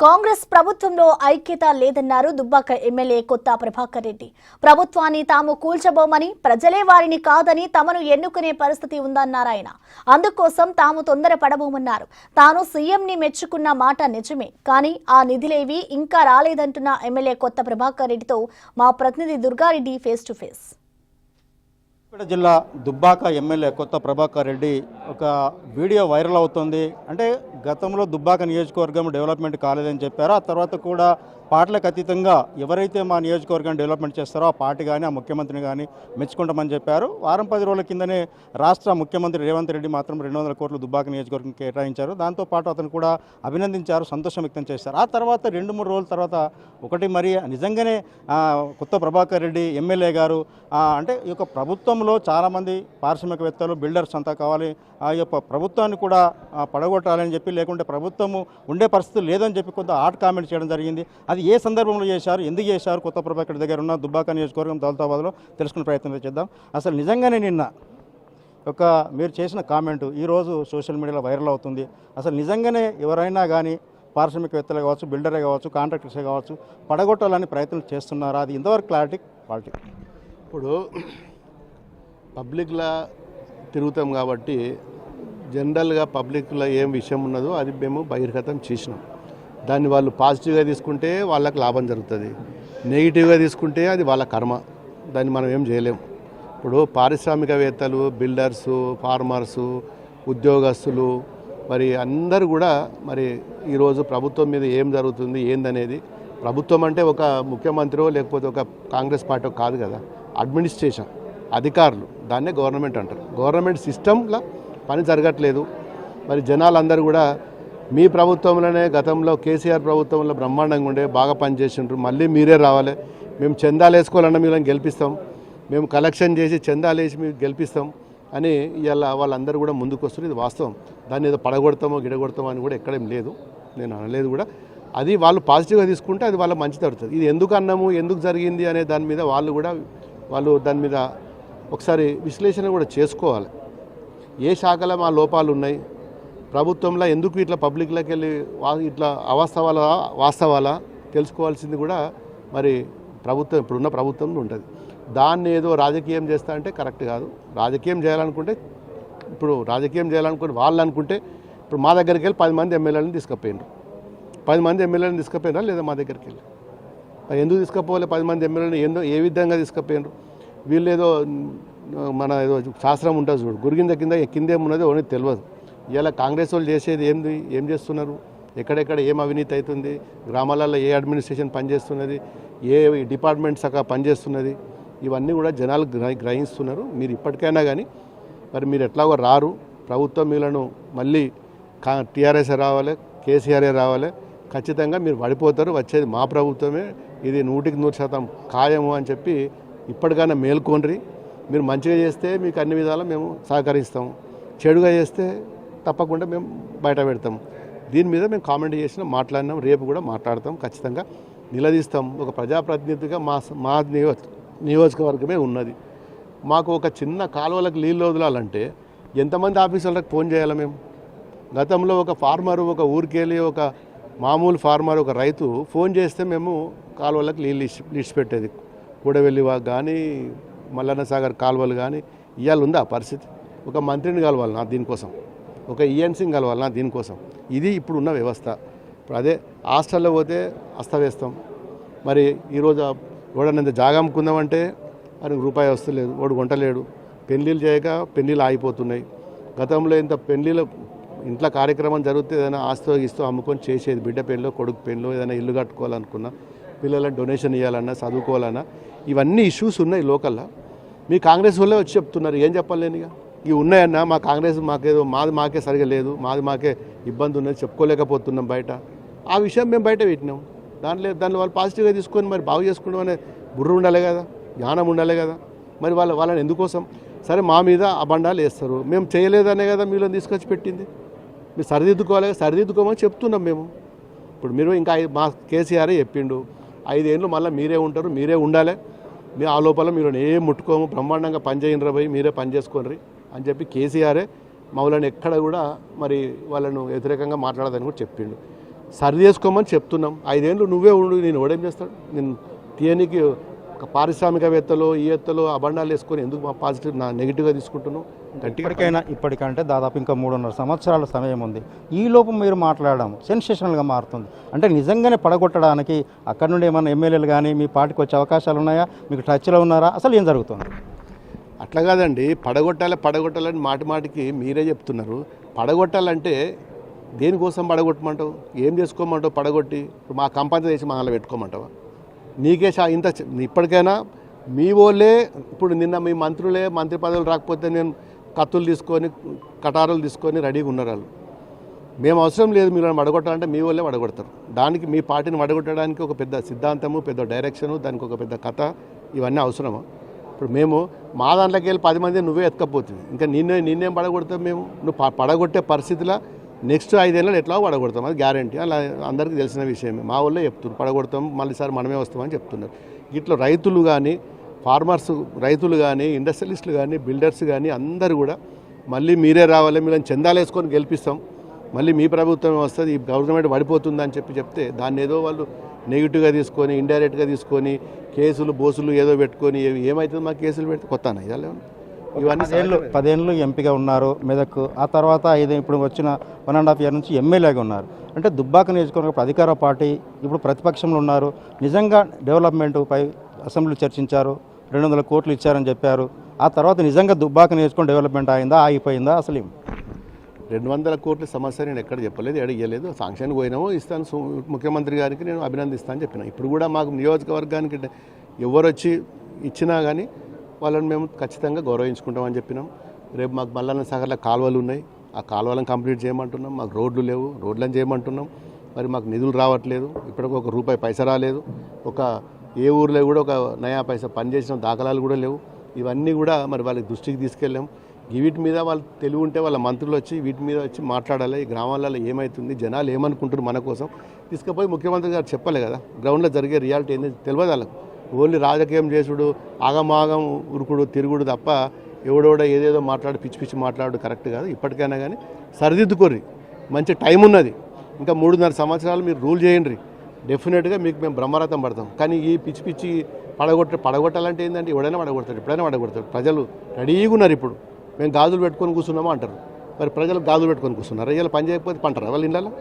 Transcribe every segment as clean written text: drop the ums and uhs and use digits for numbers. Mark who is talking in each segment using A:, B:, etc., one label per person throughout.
A: కాంగ్రెస్ ప్రభుత్వంలో ఐక్యత లేదన్నారు దుబ్బాక ఎమ్మెల్యే కొత్త ప్రభాకర్ రెడ్డి. ప్రభుత్వాన్ని తాము కూల్చబోమని, ప్రజలే వారిని కాదని తమను ఎన్నుకునే పరిస్థితి ఉందన్నారు ఆయన. అందుకోసం తాము తొందరపడబోమన్నారు. తాను సీఎంని మెచ్చుకున్న మాట నిజమే, కానీ ఆ నిధులేవి ఇంకా రాలేదంటున్న ఎమ్మెల్యే కొత్త ప్రభాకర్ రెడ్డితో మా ప్రతినిధి Durga Reddy face to face.
B: Siddipet జిల్లా దుబ్బాక ఎమ్మెల్యే కొత్త ప్రభాకర్ రెడ్డి ఒక వీడియో వైరల్ అవుతుంది. అంటే గతంలో దుబ్బాక నియోజకవర్గం డెవలప్మెంట్ కాలేదని చెప్పారు. ఆ తర్వాత కూడా పార్టీలకు అతీతంగా ఎవరైతే మా నియోజకవర్గాన్ని డెవలప్మెంట్ చేస్తారో ఆ పార్టీ కానీ ఆ ముఖ్యమంత్రిని కానీ మెచ్చుకుంటామని చెప్పారు. వారం 10 రోజుల కిందనే రాష్ట్ర ముఖ్యమంత్రి రేవంత్ రెడ్డి మాత్రం 200 కోట్లు దుబ్బాక నియోజకవర్గం కేటాయించారు. దాంతోపాటు అతను కూడా అభినందించారు, సంతోషం వ్యక్తం చేశారు. ఆ తర్వాత 2-3 రోజుల తర్వాత ఒకటి మరి నిజంగానే కొత్త ప్రభాకర్ రెడ్డి ఎమ్మెల్యే గారు అంటే ఈ యొక్క ప్రభుత్వంలో చాలామంది పారిశ్రామికవేత్తలు బిల్డర్స్ అంతా కావాలి, ఆ యొక్క ప్రభుత్వాన్ని కూడా పడగొట్టాలని చెప్పి, లేకుంటే ప్రభుత్వము ఉండే పరిస్థితి లేదని చెప్పి కొంత హాట్ కామెంట్ చేయడం జరిగింది. అది ఏ సందర్భంలో చేశారు, ఎందుకు చేశారు, కొత్త ప్రభాకర్ దగ్గర ఉన్న దుబ్బాక నియోజకవర్గం దౌలతాబాద్లో తెలుసుకునే ప్రయత్నం చేద్దాం. అసలు నిజంగానే నిన్న మీరు చేసిన కామెంటు ఈరోజు సోషల్ మీడియాలో వైరల్ అవుతుంది. అసలు నిజంగానే ఎవరైనా కానీ పారిశ్రామికవేత్తలే కావచ్చు, బిల్డరే కావచ్చు, కాంట్రాక్టర్సే కావచ్చు పడగొట్టాలని ప్రయత్నం చేస్తున్నారా? అది ఇంతవరకు క్లారిటీ.
C: ఇప్పుడు పబ్లిక్లా తిరుగుతాం కాబట్టి జనరల్గా పబ్లిక్లో ఏం విషయం ఉన్నదో అది మేము బహిర్గతం చేసినాం. దాన్ని వాళ్ళు పాజిటివ్గా తీసుకుంటే వాళ్ళకి లాభం జరుగుతుంది, నెగిటివ్గా తీసుకుంటే అది వాళ్ళ కర్మ, దాన్ని మనం ఏం చేయలేం. ఇప్పుడు పారిశ్రామికవేత్తలు, బిల్డర్సు, ఫార్మర్సు, ఉద్యోగస్తులు మరి అందరూ కూడా మరి ఈరోజు ప్రభుత్వం మీద ఏం జరుగుతుంది ఏందనేది, ప్రభుత్వం అంటే ఒక ముఖ్యమంత్రి లేకపోతే ఒక కాంగ్రెస్ పార్టీ కాదు కదా, అడ్మినిస్ట్రేషన్ అధికారులు, దాన్నే గవర్నమెంట్ అంటారు. గవర్నమెంట్ సిస్టంలో పని జరగట్లేదు. మరి జనాలందరూ కూడా మీ ప్రభుత్వంలోనే గతంలో కేసీఆర్ ప్రభుత్వంలో బ్రహ్మాండంగా ఉండే బాగా పనిచేసిండ్రు, మళ్ళీ మీరే రావాలి, మేము చందాలు వేసుకోవాలన్నా మేము గెలిపిస్తాం, మేము కలెక్షన్ చేసి చందాలు వేసి మీకు గెలిపిస్తాం అని ఇవాళ వాళ్ళందరూ కూడా ముందుకు వస్తున్నారు. ఇది వాస్తవం. దాన్ని ఏదో పడగొడతామో గిడగొడతామో అని కూడా ఎక్కడేం లేదు, నేను అనలేదు కూడా. అది వాళ్ళు పాజిటివ్గా తీసుకుంటే అది వాళ్ళ మంచి జరుగుతుంది. ఇది ఎందుకు అన్నాము, ఎందుకు జరిగింది అనే దాని మీద వాళ్ళు దాని మీద ఒకసారి విశ్లేషణ కూడా చేసుకోవాలి. ఏ శాఖలో మా లోపాలు ఉన్నాయి, ప్రభుత్వంలో ఎందుకు ఇట్లా పబ్లిక్లోకి వెళ్ళి ఇట్లా వాస్తవాలా తెలుసుకోవాల్సింది కూడా మరి ప్రభుత్వం ఇప్పుడున్న ప్రభుత్వంలో ఉంటుంది. దాన్ని ఏదో రాజకీయం చేస్తా అంటే కరెక్ట్ కాదు. రాజకీయం చేయాలనుకుంటే వాళ్ళు అనుకుంటే ఇప్పుడు మా దగ్గరికి వెళ్ళి 10 మంది ఎమ్మెల్యేలను తీసుకుపోయినారు. 10 మంది ఎమ్మెల్యేలను తీసుకుపోయినారా లేదా మా దగ్గరికి వెళ్ళి? ఎందుకు తీసుకుపోవాలి 10 మంది ఎమ్మెల్యేలను? ఏ విధంగా తీసుకుపోయినారు? వీళ్ళు ఏదో మన ఏదో శాస్త్రం ఉంటుంది చూడు, గురిగింద కిందేమున్నదో ఓనికి తెలియదు. ఇలా కాంగ్రెస్ వాళ్ళు చేసేది ఏం చేస్తున్నారు, ఎక్కడెక్కడ ఏం అవినీతి అవుతుంది, గ్రామాలలో ఏ అడ్మినిస్ట్రేషన్ పనిచేస్తున్నది, ఏ డిపార్ట్మెంట్ సగా పనిచేస్తున్నది, ఇవన్నీ కూడా జనాలు గ్రహిస్తున్నారు. మీరు ఇప్పటికైనా కానీ మరి మీరు ఎట్లాగో రారు, ప్రభుత్వం మీలను మళ్ళీ టీఆర్ఎస్ రావాలి, కేసీఆర్ఏ రావాలి, ఖచ్చితంగా మీరు పడిపోతారు, వచ్చేది మా ప్రభుత్వమే, ఇది 100% ఖాయము అని చెప్పి ఇప్పటికైనా మేల్కొండ్రి. మీరు మంచిగా చేస్తే మీకు అన్ని విధాలా మేము సహకరిస్తాం, చెడుగా చేస్తే తప్పకుండా మేము బయట పెడతాం. దీని మీద మేము కామెంట్ చేసినాం, మాట్లాడినాం, రేపు కూడా మాట్లాడతాం, ఖచ్చితంగా నిలదీస్తాం. ఒక ప్రజాప్రతినిధిగా మా నియోజకవర్గమే ఉన్నది. మాకు ఒక చిన్న కాలువలకు నీళ్ళు వదలాలంటే ఎంతమంది ఆఫీసర్లకు ఫోన్ చేయాలి మేము? గతంలో ఒక ఫార్మరు ఒక ఊరికి వెళ్ళి ఒక మామూలు ఫార్మర్ ఒక రైతు ఫోన్ చేస్తే మేము కాలువలకు నీళ్ళు ఇచ్చిపెట్టేది. కూడవెల్లి కానీ మల్లన్న సాగర్ కాలువలు కానీ ఇవాళ ఉందా పరిస్థితి? ఒక మంత్రిని కలవాలి నా దీనికోసం, ఒక ఈఎన్సీని కలవాలి నా దీనికోసం. ఇది ఇప్పుడున్న వ్యవస్థ. ఇప్పుడు అదే హాస్టల్లో పోతే అస్తవ్యస్తం. మరి ఈరోజు ఎవడన్నా జాగా అమ్ముకుందామంటే అది రూపాయి వస్తలేదు, వాడు కొంటలేడు. పెళ్ళిళ్ళు చేయక పెళ్ళిళ్ళు ఆగిపోతున్నాయి. గతంలో ఇంత పెళ్ళిళ్ళు ఇంట్లో కార్యక్రమం జరిగితే ఏదైనా ఆస్తో ఇస్తూ అమ్ముకొని చేసేది. బిడ్డ పెళ్ళిలో, కొడుకు పెళ్ళిలో, ఏదైనా ఇల్లు కట్టుకోవాలనుకున్నా, పిల్లలకు డొనేషన్ ఇవ్వాలన్నా, చదువుకోవాలన్నా, ఇవన్నీ ఇష్యూస్ ఉన్నాయి లోకల్లో. మీ కాంగ్రెస్ వాళ్ళే వచ్చి చెప్తున్నారు, ఏం చెప్పలేను ఇక ఇవి ఉన్నాయన్నా, మా కాంగ్రెస్ మాకేదో మాకే సరిగా లేదు, మాకే ఇబ్బంది ఉన్నది, చెప్పుకోలేకపోతున్నాం బయట. ఆ విషయం మేము బయట పెట్టినాం. దాన్ని వాళ్ళు పాజిటివ్గా తీసుకొని మరి బాగు చేసుకుంటాం అనే బుర్ర ఉండాలి కదా, జ్ఞానం ఉండాలి కదా. మరి వాళ్ళని ఎందుకోసం సరే మా మీద అబండాలు వేస్తారు, మేము చేయలేదనే కదా మీలో తీసుకొచ్చి పెట్టింది. మీరు సరిదిద్దుకోమని చెప్తున్నాం మేము. ఇప్పుడు మీరు ఇంకా మా కేసీఆర్ చెప్పిండు 5 ఏళ్ళు మళ్ళీ మీరే ఉంటారు, మీరే ఉండాలి, మీ ఆ లోపల మీరు ఏం ముట్టుకోము, బ్రహ్మాండంగా పనిచేయనరా పోయి మీరే పని చేసుకోండి అని చెప్పి కేసీఆరే మమ్మల్ని ఎక్కడ కూడా మరి వాళ్ళను వ్యతిరేకంగా మాట్లాడదని కూడా చెప్పిండు. సరి చేసుకోమని చెప్తున్నాం. 5 ఏళ్ళు నువ్వే ఉండు, నేను ఎవడేం చేస్తాడు? నేను తీయనికి ఒక పారిశ్రామికవేత్తలు ఈవేత్తలు అబండాలు వేసుకొని ఎందుకు మా పాజిటివ్ నెగిటివ్గా తీసుకుంటున్నాం?
B: ఇప్పటికంటే దాదాపు ఇంకా 3.5 సంవత్సరాల సమయం ఉంది. ఈ లోపు మీరు మాట్లాడడం సెన్సేషనల్గా మారుతుంది. అంటే నిజంగానే పడగొట్టడానికి అక్కడ నుండి ఏమైనా ఎమ్మెల్యేలు కానీ మీ పార్టీకి వచ్చే అవకాశాలు ఉన్నాయా? మీకు టచ్లో ఉన్నారా? అసలు ఏం జరుగుతుంది?
C: అట్లా కాదండి, పడగొట్టాలని మాటికి మీరే చెప్తున్నారు. పడగొట్టాలంటే దేనికోసం పడగొట్టమంటావు? ఏం చేసుకోమంటావు? పడగొట్టి ఇప్పుడు మా కంపెనీ చేసి మమ్మల్ని పెట్టుకోమంటావా? నీకే ఇంత ఇప్పటికైనా మీ వాళ్ళే ఇప్పుడు నిన్న మీ మంత్రి పదవులు రాకపోతే నేను కత్తులు తీసుకొని కటారులు తీసుకొని రెడీగా ఉన్నారు వాళ్ళు. మేము అవసరం లేదు, మీరు వడగొట్టాలంటే మీ వాళ్ళే వడగొడతారు. దానికి మీ పార్టీని వడగొట్టడానికి ఒక పెద్ద సిద్ధాంతము, పెద్ద డైరెక్షను, దానికి ఒక పెద్ద కథ, ఇవన్నీ అవసరమా? ఇప్పుడు మేము మా దాంట్లోకి వెళ్ళి 10 మంది నువ్వే ఎత్తుకపోతుంది, ఇంకా నిన్నేం పడగొడతాం? మేము నువ్వు పడగొట్టే పరిస్థితిలో నెక్స్ట్ 5 ఏళ్ళు ఎట్లా పడగొడతాం, అది గ్యారంటీ. అలా అందరికీ తెలిసిన విషయమే. మా వాళ్ళే చెప్తున్నారు పడగొడతాం, మళ్ళీ సార్ మనమే వస్తామని చెప్తున్నారు. ఇట్లా రైతులు కానీ రైతులు కానీ ఇండస్ట్రియలిస్టులు కానీ బిల్డర్స్ కానీ అందరూ కూడా మళ్ళీ మీరే రావాలి, మీరని చందాలు వేసుకొని గెలిపిస్తాం, మళ్ళీ మీ ప్రభుత్వం వస్తుంది, ఈ గవర్నమెంట్ పడిపోతుందని చెప్తే దాన్ని ఏదో వాళ్ళు నెగిటివ్గా తీసుకొని ఇండైరెక్ట్గా తీసుకొని కేసులు బోసులు ఏదో పెట్టుకొని ఏమవుతుంది? మా కేసులు పెడితే కొత్త ఇవన్నీ
B: 10 ఏళ్ళు ఎంపీగా ఉన్నారు మెదక్. ఆ తర్వాత ఇప్పుడు వచ్చిన 1.5 year నుంచి ఎమ్మెల్యేగా ఉన్నారు. అంటే దుబ్బాక నియోజకవర్గం అధికార పార్టీ, ఇప్పుడు ప్రతిపక్షంలో ఉన్నారు. నిజంగా డెవలప్మెంట్పై అసెంబ్లీ చర్చించారు, 200 కోట్లు ఇచ్చారని చెప్పారు. ఆ తర్వాత నిజంగా దుబ్బాక నియోజకవర్గం డెవలప్మెంట్ అయిందా, ఆగిపోయిందా? అసలు
C: 200 కోట్ల సమస్య నేను ఎక్కడ చెప్పలేదు, అడిగలేదు. శాంక్షన్ పోయినామో ఇస్తాను, ముఖ్యమంత్రి గారికి నేను అభినందిస్తాను చెప్పిన. ఇప్పుడు కూడా మాకు నియోజకవర్గానికి ఎవరు వచ్చి ఇచ్చినా కానీ వాళ్ళని మేము ఖచ్చితంగా గౌరవించుకుంటామని చెప్పినాం. రేపు మాకు మల్లన్న సాగర్లో కాలువలు ఉన్నాయి, ఆ కాలువలను కంప్లీట్ చేయమంటున్నాం. మాకు రోడ్లు లేవు, రోడ్లను చేయమంటున్నాం. మరి మాకు నిధులు రావట్లేదు, ఇప్పటికి ₹1 పైసా రాలేదు. ఏ ఊర్లో కూడా ఒక నయా పైసా పనిచేసిన దాఖలాలు కూడా లేవు. ఇవన్నీ కూడా మరి వాళ్ళకి దృష్టికి తీసుకెళ్ళాం. వీటి మీద వాళ్ళు తెలివి ఉంటే వాళ్ళ మంత్రులు వచ్చి వీటి మీద వచ్చి మాట్లాడాలి. ఈ గ్రామాలలో ఏమవుతుంది, జనాలు ఏమనుకుంటారు మన కోసం తీసుకుపోయి ముఖ్యమంత్రి గారు చెప్పలే కదా. గ్రౌండ్లో జరిగే రియాలిటీ ఏంది తెలియదు వాళ్ళకు. ఓన్లీ రాజకీయం చేసుడు, ఆగమాగం ఉరుకుడు తిరుగుడు తప్ప ఎవడోడో ఏదేదో మాట్లాడు పిచ్చి మాట్లాడు కరెక్ట్ కాదు. ఇప్పటికైనా కానీ సరిదిద్దుకోర్రి, మంచి టైం ఉన్నది. ఇంకా 3.5 సంవత్సరాలు మీరు రూల్ చేయండి, డెఫినెట్గా మీకు మేము బ్రహ్మరథం పడతాం. కానీ ఈ పిచ్చి పడగొట్టాలంటే ఏంటంటే ఎవడైనా పడగొడతాడు, ఎప్పుడైనా పడగొడతాడు. ప్రజలు రెడీగా ఉన్నారు. ఇప్పుడు మేము గాజులు పెట్టుకొని కూర్చున్నామో అంటారు. మరి ప్రజలు గాజులు పెట్టుకొని కూర్చున్నారు. ఇలా పని చేయకపోతే పంటారా వాళ్ళ ఇళ్ళలో?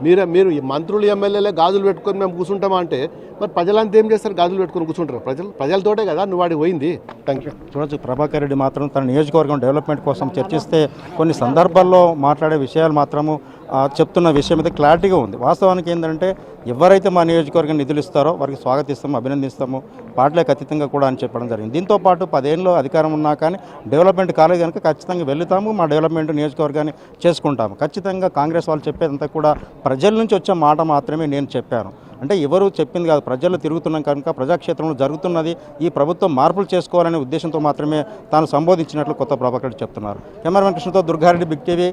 C: మీరు మంత్రులు ఎమ్మెల్యేలే గాజులు పెట్టుకొని మేము కూర్చుంటామా అంటే మరి ప్రజలంతా ఏం చేస్తారు? గాజులు పెట్టుకొని కూర్చుంటారు. ప్రజలతోటే కదా నువ్వు వాడికి పోయింది. Thank you.
B: చూడొచ్చు, ప్రభాకర్ రెడ్డి మాత్రం తన నియోజకవర్గం డెవలప్మెంట్ కోసం చర్చిస్తే కొన్ని సందర్భాల్లో మాట్లాడే విషయాలు మాత్రము చెప్తున్న విషయం అయితే క్లారిటీగా ఉంది. వాస్తవానికి ఏంటంటే ఎవరైతే మా నియోజకవర్గం నిధులు ఇస్తారో వారికి స్వాగతిస్తాము, అభినందిస్తాము, పార్టీలకు అతీతంగా కూడా అని చెప్పడం జరిగింది. దీంతోపాటు 10 ఏళ్ళు అధికారం ఉన్నా కానీ డెవలప్మెంట్ కాలేదు కనుక ఖచ్చితంగా వెళ్తాము, మా డెవలప్మెంట్ నియోజకవర్గాన్ని చేసుకుంటాము. ఖచ్చితంగా కాంగ్రెస్ వాళ్ళు చెప్పేదంతా కూడా ప్రజల నుంచి వచ్చే మాట మాత్రమే నేను చెప్పాను. అంటే ఎవరు చెప్పింది కాదు, ప్రజలు తిరుగుతున్నాం కనుక ప్రజాక్షేత్రంలో జరుగుతున్నది, ఈ ప్రభుత్వం మార్పులు చేసుకోవాలనే ఉద్దేశంతో మాత్రమే తాను సంబోధించినట్లు కొత్త ప్రభాకర్ రెడ్డి చెప్తున్నారు. కెమెరామెన్ కృష్ణతో దుర్గారెడ్డి, బిగ్ టీవీ.